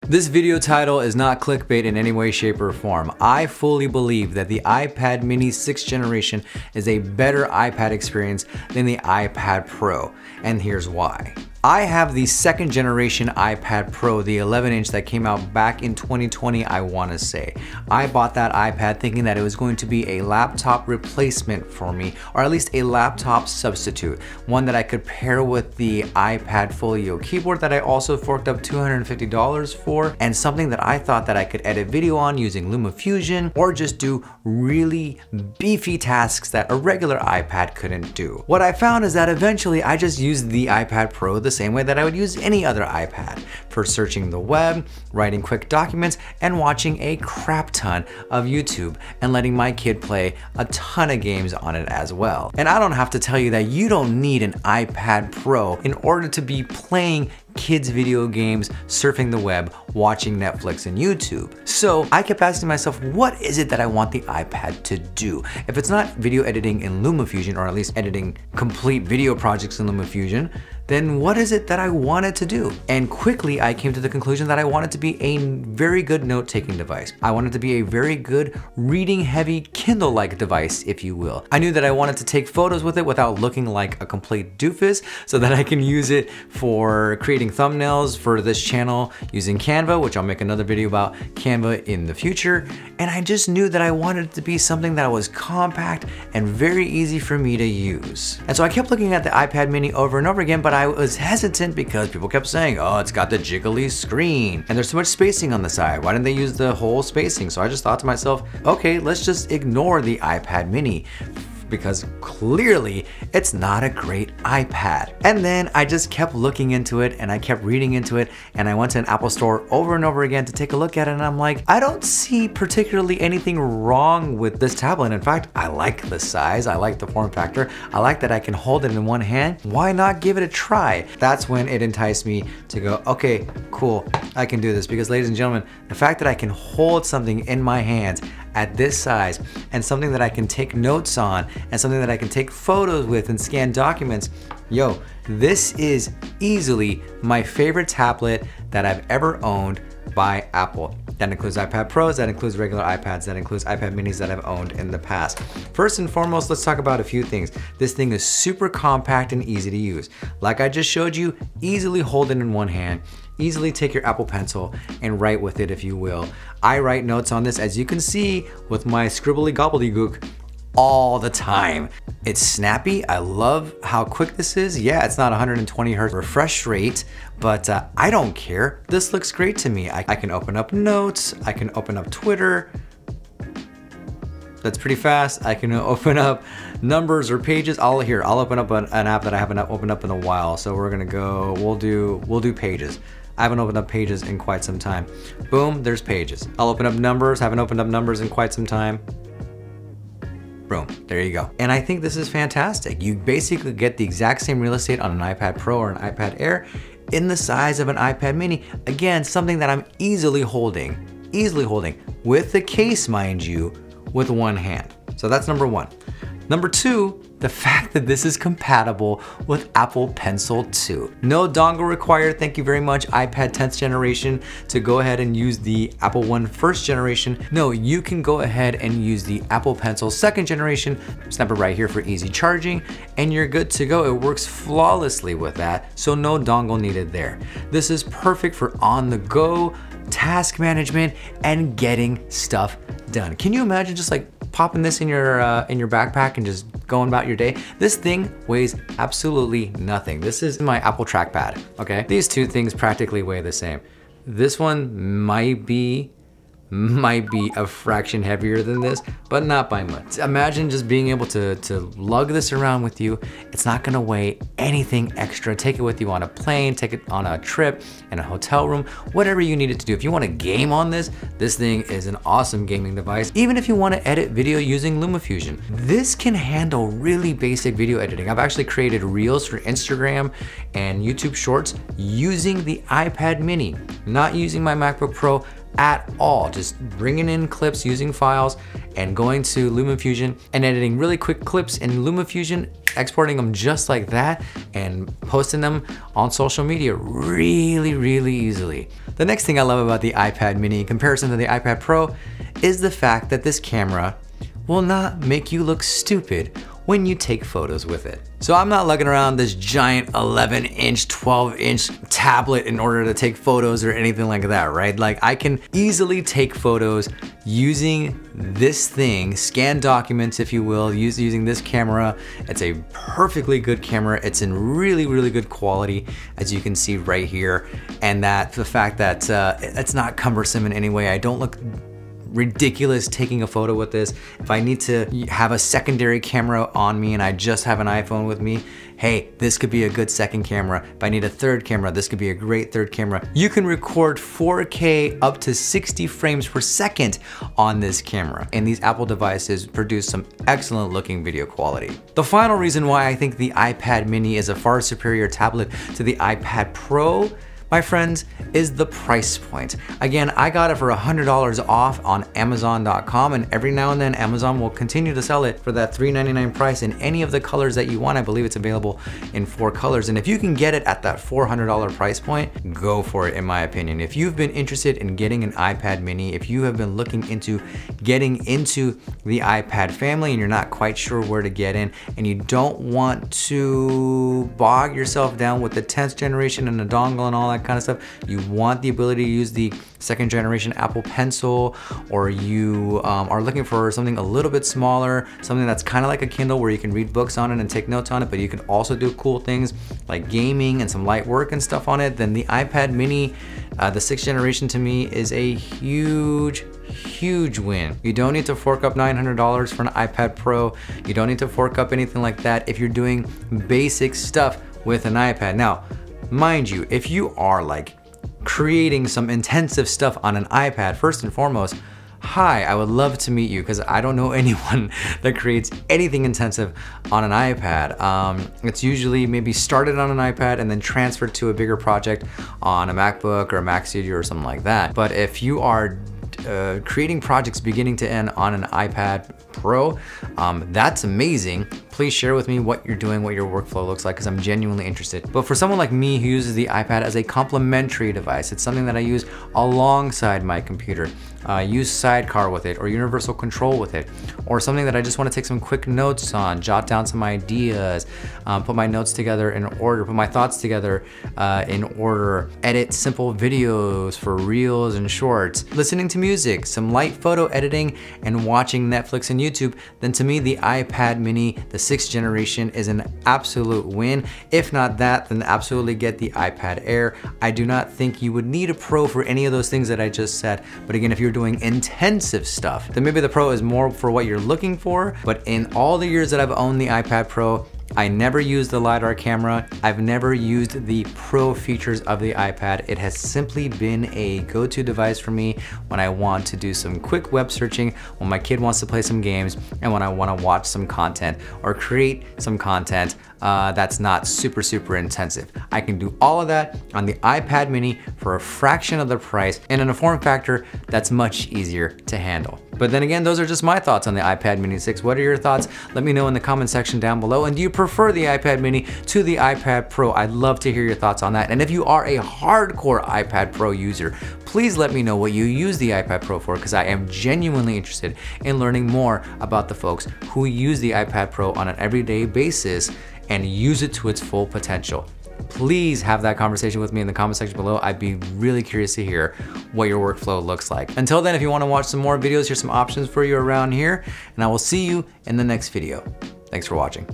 This video title is not clickbait in any way, shape, or form. I fully believe that the iPad mini 6th generation is a better iPad experience than the iPad Pro, and here's why. I have the 2nd generation iPad Pro, the 11-inch that came out back in 2020, I want to say. I bought that iPad thinking that it was going to be a laptop replacement for me, or at least a laptop substitute, one that I could pair with the iPad Folio keyboard that I also forked up $250 for, and something that I thought that I could edit video on using LumaFusion, or just do really beefy tasks that a regular iPad couldn't do. What I found is that eventually I just used the iPad Pro the same way that I would use any other iPad, for searching the web, writing quick documents, and watching a crap ton of YouTube, and letting my kid play a ton of games on it as well. And I don't have to tell you that you don't need an iPad Pro in order to be playing kids video games, surfing the web, watching Netflix and YouTube. So I kept asking myself, what is it that I want the iPad to do? If it's not video editing in LumaFusion, or at least editing complete video projects in LumaFusion, then what is it that I want it to do? And quickly I came to the conclusion that I want it to be a very good note-taking device. I want it to be a very good reading-heavy Kindle-like device, if you will. I knew that I wanted to take photos with it without looking like a complete doofus, so that I can use it for creating thumbnails for this channel using Canva, which I'll make another video about Canva in the future. And I just knew that I wanted it to be something that was compact and very easy for me to use. And so I kept looking at the iPad mini over and over again, but I was hesitant because people kept saying, oh, it's got the jiggly screen and there's too much spacing on the side. Why didn't they use the whole spacing? So I just thought to myself, okay, let's just ignore the iPad mini, because clearly it's not a great iPad. And then I just kept looking into it, and I kept reading into it, and I went to an Apple store over and over again to take a look at it, and I'm like, I don't see particularly anything wrong with this tablet. In fact, I like the size, I like the form factor, I like that I can hold it in one hand. Why not give it a try? That's when it enticed me to go, okay, cool, I can do this. Because ladies and gentlemen, the fact that I can hold something in my hands at this size, and something that I can take notes on, and something that I can take photos with and scan documents, yo, this is easily my favorite tablet that I've ever owned by Apple. That includes iPad Pros, that includes regular iPads, that includes iPad minis that I've owned in the past. First and foremost, let's talk about a few things. This thing is super compact and easy to use. Like I just showed you, easily hold it in one hand, easily take your Apple Pencil and write with it, if you will. I write notes on this, as you can see, with my scribbly gobbledygook all the time. It's snappy. I love how quick this is. Yeah, it's not 120 Hz refresh rate, but I don't care. This looks great to me. I can open up notes. I can open up Twitter. That's pretty fast. I can open up numbers or pages. I'll open up an app that I haven't opened up in a while. So we're gonna go, we'll do Pages. I haven't opened up Pages in quite some time. Boom, there's Pages. I'll open up Numbers. Haven't opened up Numbers in quite some time. Boom, there you go. And I think this is fantastic. You basically get the exact same real estate on an iPad Pro or an iPad Air in the size of an iPad mini. Again, something that I'm easily holding with the case, mind you, with one hand. So that's number one. Number two, the fact that this is compatible with Apple Pencil 2. No dongle required, thank you very much, iPad 10th generation, to go ahead and use the Apple One 1st generation. No, you can go ahead and use the Apple Pencil 2nd generation, snap it right here for easy charging, and you're good to go. It works flawlessly with that, so no dongle needed there. This is perfect for on-the-go, task management, and getting stuff done. Can you imagine just like popping this in your backpack and just going about your day? This thing weighs absolutely nothing. This is my Apple trackpad, okay? These two things practically weigh the same. This one might be a fraction heavier than this, but not by much. Imagine just being able to lug this around with you. It's not gonna weigh anything extra. Take it with you on a plane, take it on a trip, in a hotel room, whatever you need it to do. If you wanna game on this, this thing is an awesome gaming device. Even if you wanna edit video using LumaFusion, this can handle really basic video editing. I've actually created Reels for Instagram and YouTube Shorts using the iPad mini, not using my MacBook Pro, at all. Just bringing in clips using files and going to LumaFusion and editing really quick clips in LumaFusion, exporting them just like that and posting them on social media really easily. The next thing I love about the iPad mini in comparison to the iPad Pro is the fact that this camera will not make you look stupid when you take photos with it. So I'm not lugging around this giant 11-inch, 12-inch tablet in order to take photos or anything like that, right? Like I can easily take photos using this thing, scan documents if you will, using this camera. It's a perfectly good camera. It's in really good quality, as you can see right here. And that the fact that it's not cumbersome in any way. I don't look ridiculous taking a photo with this. If I need to have a secondary camera on me and I just have an iPhone with me, hey, this could be a good second camera. If I need a third camera, this could be a great third camera. You can record 4K up to 60 frames per second on this camera. And these Apple devices produce some excellent looking video quality. The final reason why I think the iPad mini is a far superior tablet to the iPad Pro, my friends, is the price point. Again, I got it for $100 off on Amazon.com, and every now and then Amazon will continue to sell it for that $399 price in any of the colors that you want. I believe it's available in 4 colors. And if you can get it at that $400 price point, go for it in my opinion. If you've been interested in getting an iPad mini, if you have been looking into getting into the iPad family and you're not quite sure where to get in, and you don't want to bog yourself down with the 10th generation and the dongle and all that kind of stuff, you want the ability to use the 2nd generation Apple Pencil, or you are looking for something a little bit smaller, something that's kind of like a Kindle where you can read books on it and take notes on it, but you can also do cool things like gaming and some light work and stuff on it, then the iPad mini, the 6th generation, to me is a huge win. You don't need to fork up $900 for an iPad Pro. You don't need to fork up anything like that if you're doing basic stuff with an iPad. Now, mind you, if you are like creating some intensive stuff on an iPad, first and foremost, hi, I would love to meet you, because I don't know anyone that creates anything intensive on an iPad. It's usually maybe started on an iPad and then transferred to a bigger project on a MacBook or a Mac Studio or something like that. But if you are creating projects beginning to end on an iPad Pro, that's amazing. Please share with me what you're doing, what your workflow looks like, because I'm genuinely interested. But for someone like me who uses the iPad as a complementary device, it's something that I use alongside my computer. Use Sidecar with it, or Universal Control with it, or something that I just want to take some quick notes on, jot down some ideas, put my notes together in order, put my thoughts together in order, edit simple videos for reels and shorts, listening to music, some light photo editing, and watching Netflix and YouTube, then to me the iPad mini, the 6th generation, is an absolute win. If not that, then absolutely get the iPad Air. I do not think you would need a Pro for any of those things that I just said, but again, if you're doing intensive stuff, then maybe the Pro is more for what you're looking for. But in all the years that I've owned the iPad Pro, I never used the LiDAR camera. I've never used the pro features of the iPad. It has simply been a go-to device for me when I want to do some quick web searching, when my kid wants to play some games, and when I want to watch some content or create some content that's not super intensive. I can do all of that on the iPad mini for a fraction of the price and in a form factor that's much easier to handle. But then again, those are just my thoughts on the iPad mini 6. What are your thoughts? Let me know in the comment section down below. And do you prefer the iPad mini to the iPad Pro? I'd love to hear your thoughts on that. And if you are a hardcore iPad Pro user, please let me know what you use the iPad Pro for, because I am genuinely interested in learning more about the folks who use the iPad Pro on an everyday basis and use it to its full potential. Please have that conversation with me in the comment section below. I'd be really curious to hear what your workflow looks like. Until then, if you want to watch some more videos, here's some options for you around here, and I will see you in the next video. Thanks for watching.